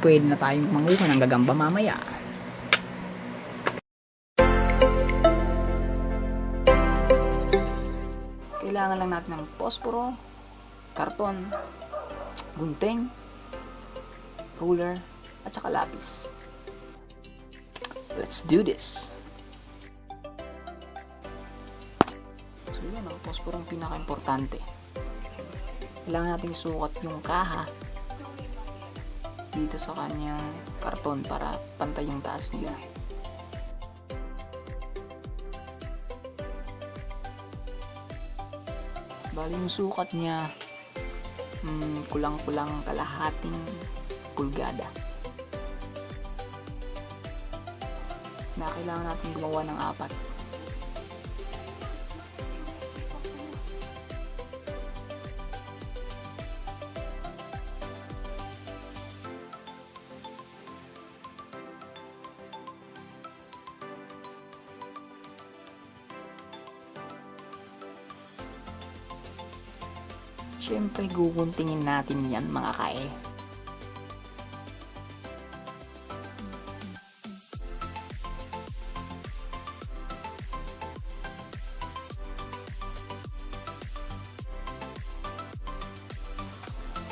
pwede na tayong manguha ng gagamba mamaya. Kailangan lang natin ng posporo, karton, gunting, ruler, at saka lapis. Let's do this! So yan, ang posporo ang pinaka-importante. Kailangan natin isukat yung kaha dito sa kanyang karton para pantay yung taas nila. Bali yung sukat niya kulang-kulang kalahating pulgada. Na kailangan natin gumawa ng 4. Siyempre, guguntingin natin yan mga kae.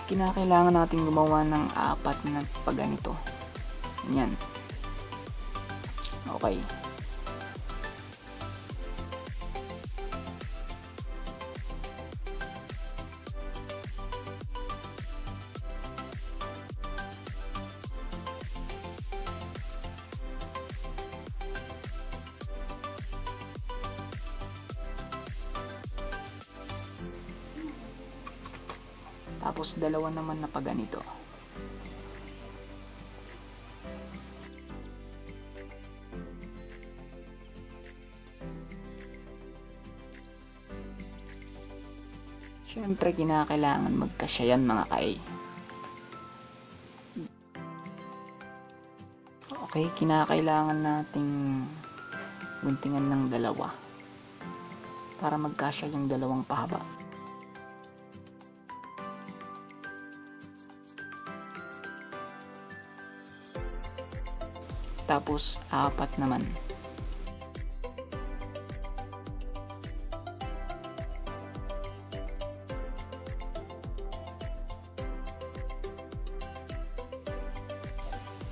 Kinakailangan natin gumawa ng 4 na pagganito. Yan. Okay. Tapos 2 naman na pagganito. Siyempre, kinakailangan magkasya yan mga kay. Okay, kinakailangan nating guntingan ng 2 para magkasya yung 2 pahaba. Tapos 4 naman.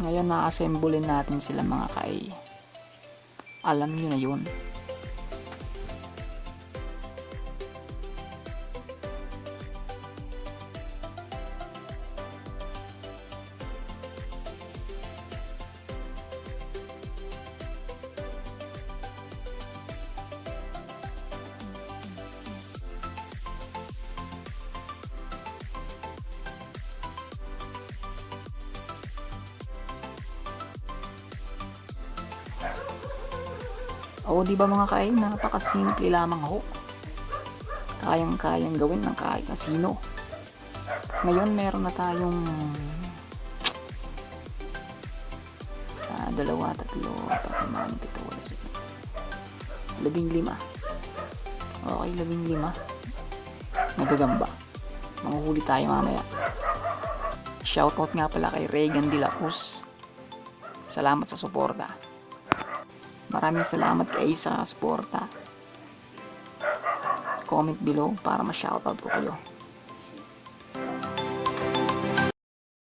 Ngayon na-assemble natin sila mga kay. Alam nyo na yun. O di ba mga kay, napakasimple lamang ho. Kayang-kayang gawin ng kahit na sino. Ngayon meron na tayong sa 2, 3, 4, 5, 6, 7, 15. Okay, 15. Nagagamba. Manguhuli tayo mamaya. Shoutout nga pala kay Regan de la Cruz. Salamat sa suporta. Maraming salamat kay sa suporta. Comment below para ma-shoutout ko kayo.